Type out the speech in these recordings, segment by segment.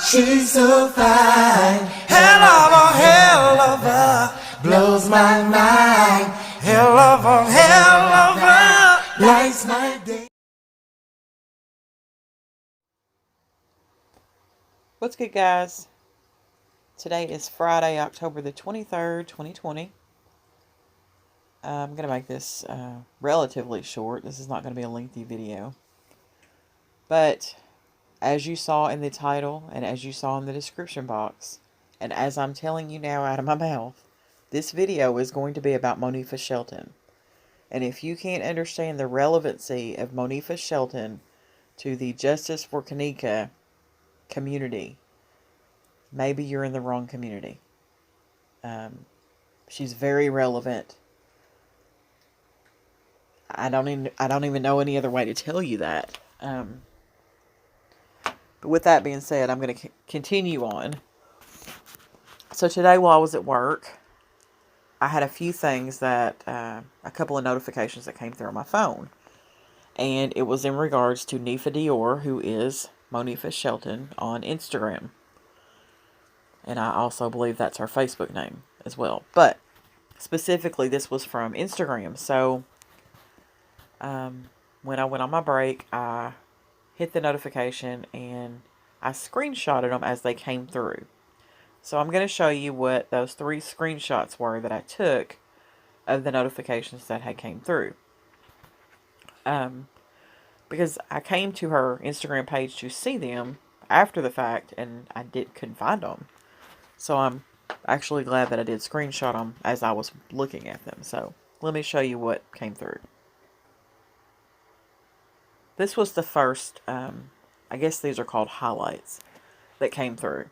She's so fine. Helluva, blows my mind. Helluva, lights my day. What's good, guys? Today is Friday, October the 23rd, 2020. I'm going to make this relatively short. This is not going to be a lengthy video. But as you saw in the title and as you saw in the description box, and as I'm telling you now out of my mouth, this video is going to be about Monifah Shelton. And if you can't understand the relevancy of Monifah Shelton to the Justice for Kenneka community, maybe you're in the wrong community. She's very relevant. I don't even know any other way to tell you that. But with that being said, I'm going to continue on. So today while I was at work, I had a few things that, a couple of notifications that came through on my phone. And it was in regards to Nifa Dior, who is Monifah Shelton on Instagram. And I also believe that's her Facebook name as well. But specifically, this was from Instagram. So when I went on my break, I hit the notification and I screenshotted them as they came through. So I'm going to show you what those 3 screenshots were that I took of the notifications that had came through. Because I came to her Instagram page to see them after the fact and I couldn't find them. So I'm actually glad that I did screenshot them as I was looking at them. So let me show you what came through. This was the first, I guess these are called highlights, that came through.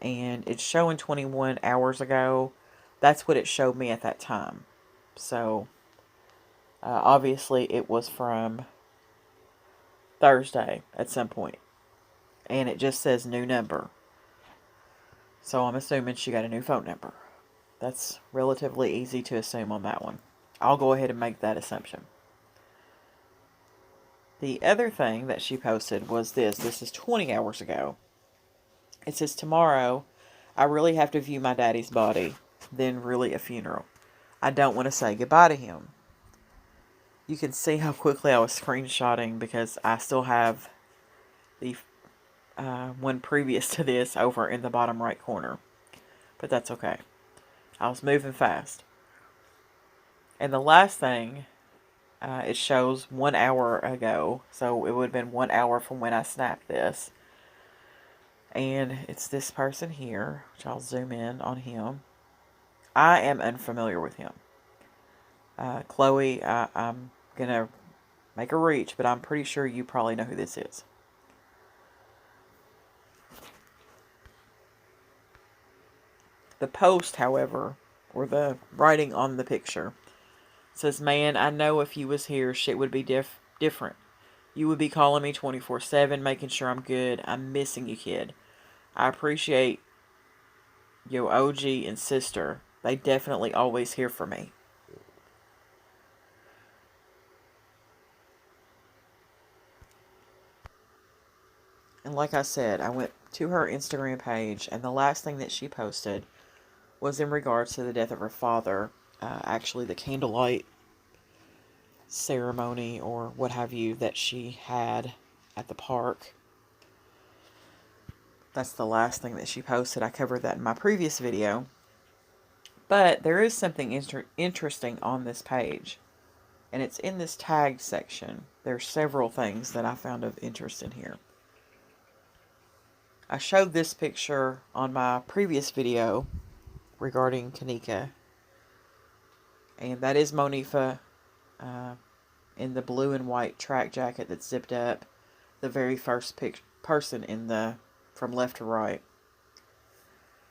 And it's showing 21 hours ago. That's what it showed me at that time. So, obviously it was from Thursday at some point. And it just says new number. So I'm assuming she got a new phone number. That's relatively easy to assume on that one. I'll go ahead and make that assumption. The other thing that she posted was this. This is 20 hours ago. It says, tomorrow, I really have to view my daddy's body, then really a funeral. I don't want to say goodbye to him. You can see how quickly I was screenshotting because I still have the one previous to this over in the bottom right corner. But that's okay. I was moving fast. And the last thing, it shows 1 hour ago. So it would have been 1 hour from when I snapped this. And it's this person here, which I'll zoom in on him. I am unfamiliar with him. Chloe, I'm going to make a reach, but I'm pretty sure you probably know who this is. The post, however, or the writing on the picture, says, man, I know if you was here, shit would be different. You would be calling me 24/7, making sure I'm good. I'm missing you, kid. I appreciate your OG and sister. They definitely always here for me. And like I said, I went to her Instagram page, and the last thing that she posted was in regards to the death of her father. Actually, the candlelight ceremony or what have you that she had at the park. That's the last thing that she posted. I covered that in my previous video. But there is something interesting on this page. And it's in this tagged section. There's several things that I found of interest in here. I showed this picture on my previous video regarding Kenneka. And that is Monifah in the blue and white track jacket that's zipped up. The very first person in the from left to right.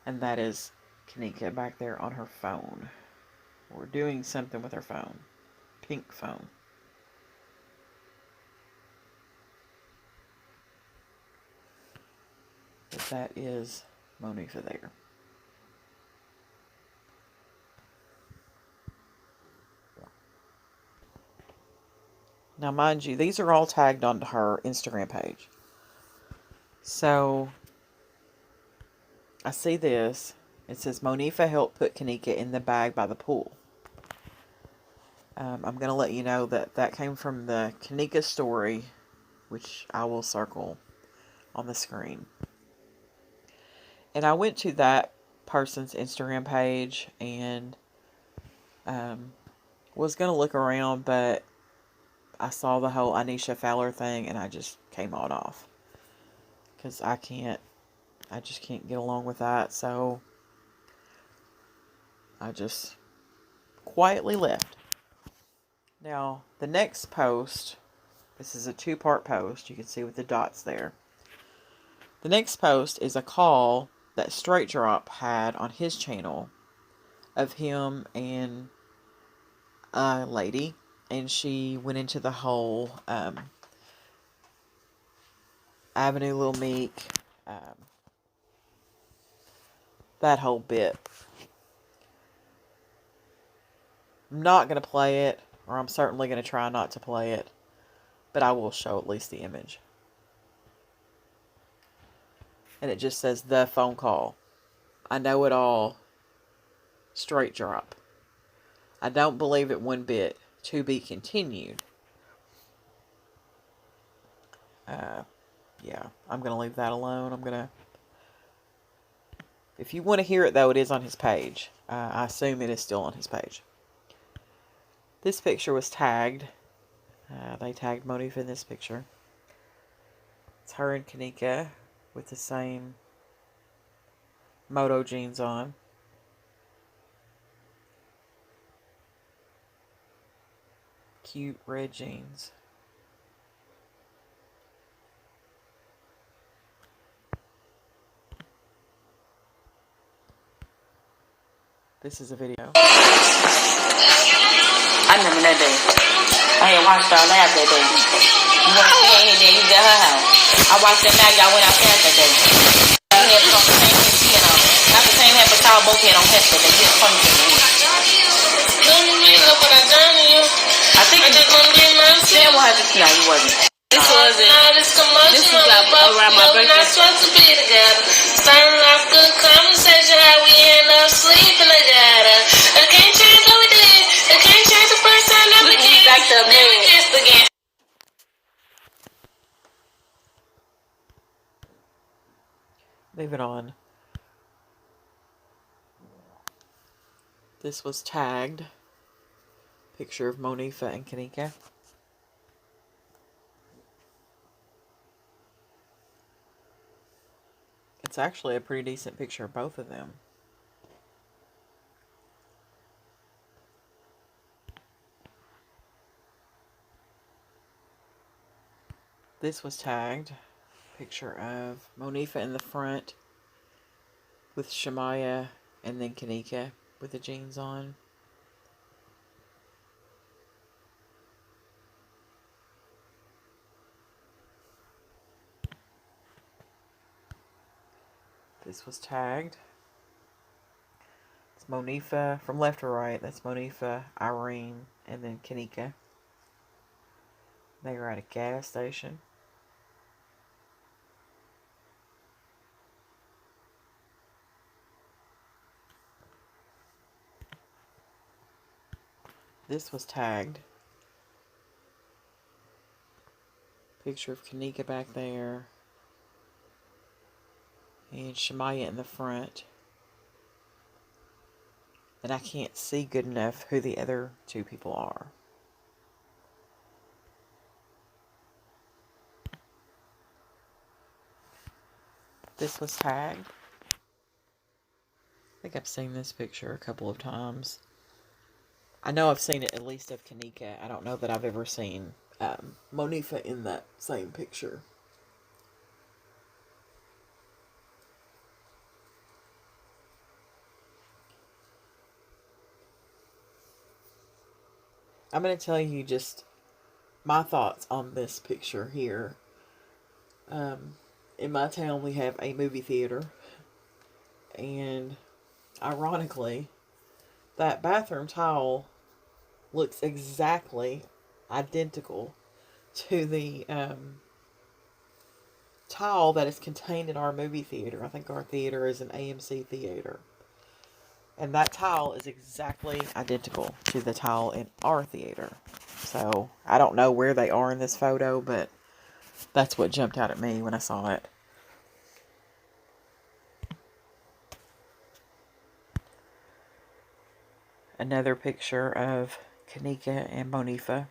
And that is Kenneka back there on her phone. Or doing something with her phone. Pink phone. But that is Monifah there. Now, mind you, these are all tagged onto her Instagram page. So I see this. It says Monifah helped put Kenneka in the bag by the pool. I'm going to let you know that that came from the Kenneka story, which I will circle on the screen. And I went to that person's Instagram page and was going to look around, but I saw the whole Anisha Fowler thing and I just came on off. Because I just can't get along with that. So I just quietly left. Now, the next post, this is a 2-part post. You can see with the dots there. The next post is a call that Straight Drop had on his channel of him and a lady. And she went into the whole Avenue Lil Meek, that whole bit. I'm not going to play it, or I'm certainly going to try not to play it, but I will show at least the image. And it just says, the phone call. I know it all. Straight Drop. I don't believe it one bit. To be continued. Yeah, I'm going to leave that alone. If you want to hear it, though, it is on his page. I assume it is still on his page. This picture was tagged. They tagged Monifah in this picture. It's her and Kenneka with the same moto jeans on. Cute red jeans. This is a video. I remember that day. I had watched y'all laugh that day. You weren't staying here, then you got her house. I watched that night, y'all went out past that day. You had put on the same thing she had on. Not the same hat, but y'all both had on hats that day. You had funny to me. Look what I done to you. I think I just gonna get my shit. No, you wasn't. This wasn't. This was like around my birthday. We're not supposed to be together. Starting off good conversation, how we end up sleeping together. I can't change what we did. I can't change the first time that we kissed. Like the never kissed again. Leave it on. This was tagged. Picture of Monifah and Kenneka. It's actually a pretty decent picture of both of them. This was tagged. Picture of Monifah in the front with Shemaya and then Kenneka with the jeans on. This was tagged. It's Monifah from left to right. That's Monifah, Irene, and then Kenneka. They were at a gas station. This was tagged. Picture of Kenneka back there. And Shemaya in the front. And I can't see good enough who the other two people are. This was tagged. I think I've seen this picture a couple of times. I know I've seen it at least of Kenneka. I don't know that I've ever seen Monifah in that same picture. I'm going to tell you just my thoughts on this picture here. In my town, we have a movie theater. And ironically, that bathroom towel looks exactly identical to the tile that is contained in our movie theater. I think our theater is an AMC theater. And that tile is exactly identical to the tile in our theater. So, I don't know where they are in this photo, but that's what jumped out at me when I saw it. Another picture of Kenneka and Monifah.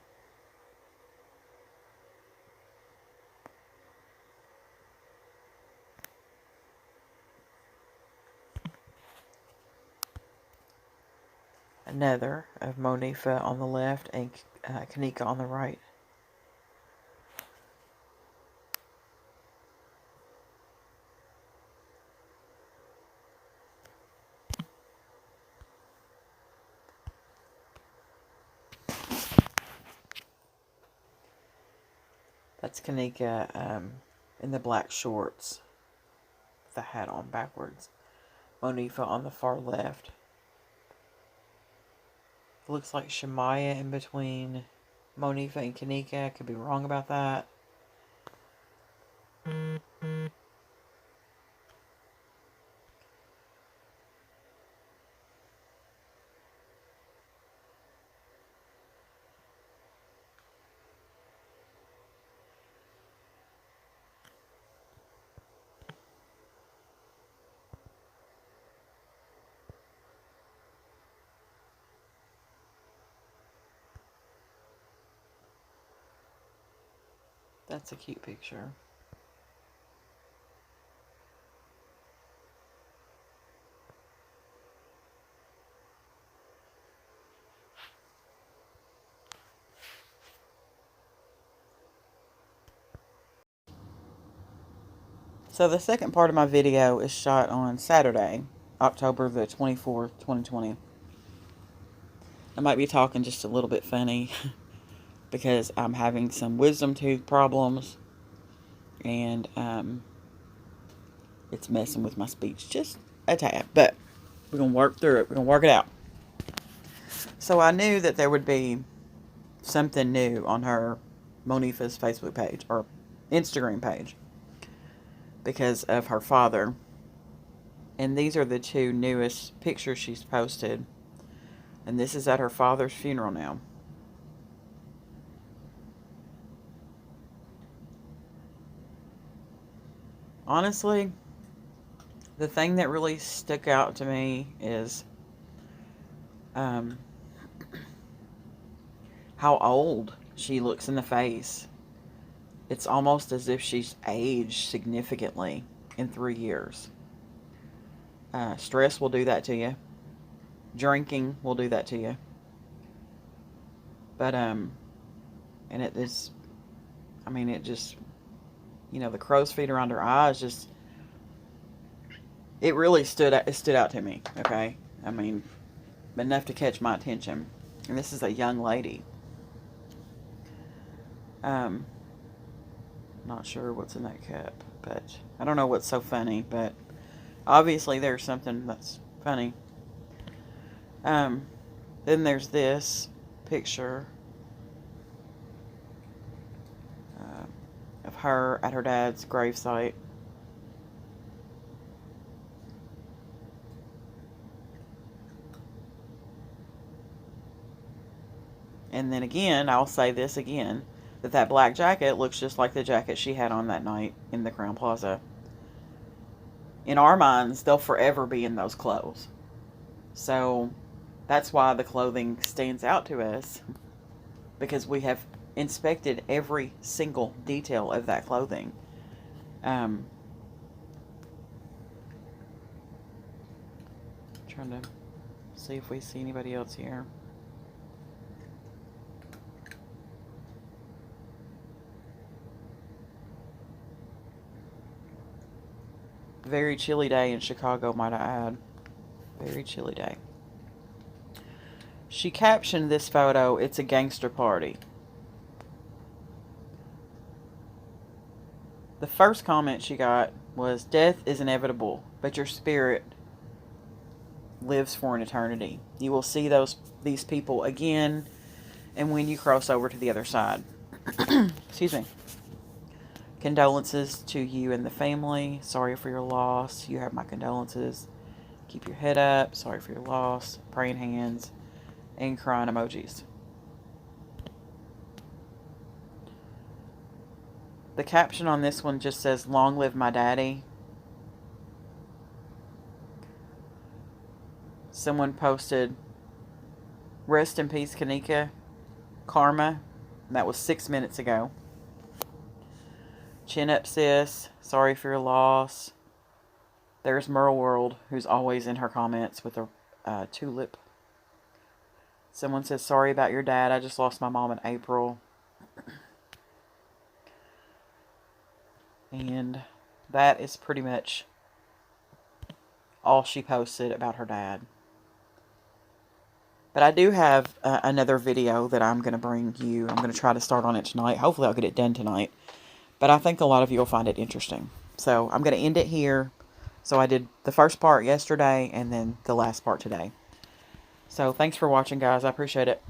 Another of Monifah on the left and Kenneka on the right. That's Kenneka in the black shorts, the hat on backwards. Monifah on the far left. It looks like Shemaya in between Monifah and Kenneka. I could be wrong about that. That's a cute picture. So the second part of my video is shot on Saturday, October the 24th, 2020. I might be talking just a little bit funny because I'm having some wisdom tooth problems and it's messing with my speech just a tad, but we're going to work through it. We're going to work it out. So I knew that there would be something new on her Monifah's Facebook page or Instagram page because of her father. And these are the two newest pictures she's posted. And this is at her father's funeral now. Honestly, the thing that really stuck out to me is how old she looks in the face. It's almost as if she's aged significantly in 3 years. Stress will do that to you. Drinking will do that to you. But, and it is, I mean, it just, you know, the crow's feet around her eyes just, it really stood out to me, okay? I mean, enough to catch my attention. And this is a young lady. Not sure what's in that cup, but I don't know what's so funny, but obviously there's something that's funny. Then there's this picture of her at her dad's gravesite. And then again, I'll say this again, that black jacket looks just like the jacket she had on that night in the Crowne Plaza. In our minds, they'll forever be in those clothes. So that's why the clothing stands out to us, because we have inspected every single detail of that clothing. Trying to see if we see anybody else here. Very chilly day in Chicago, might I add. Very chilly day. She captioned this photo, "It's a gangster party." The first comment she got was, "Death is inevitable, but your spirit lives for an eternity. You will see these people again, and when you cross over to the other side." Excuse me. Condolences to you and the family. Sorry for your loss. You have my condolences. Keep your head up. Sorry for your loss. Praying hands. And crying emojis. The caption on this one just says, "Long live my daddy." Someone posted, "Rest in peace, Kenneka. Karma." That was 6 minutes ago. Chin up, sis. Sorry for your loss. There's Merle World, who's always in her comments with a tulip. Someone says, "Sorry about your dad. I just lost my mom in April." And that is pretty much all she posted about her dad. But I do have another video that I'm going to bring you. I'm going to try to start on it tonight. Hopefully I'll get it done tonight. But I think a lot of you will find it interesting. So I'm going to end it here. So I did the first part yesterday and then the last part today. So thanks for watching, guys. I appreciate it.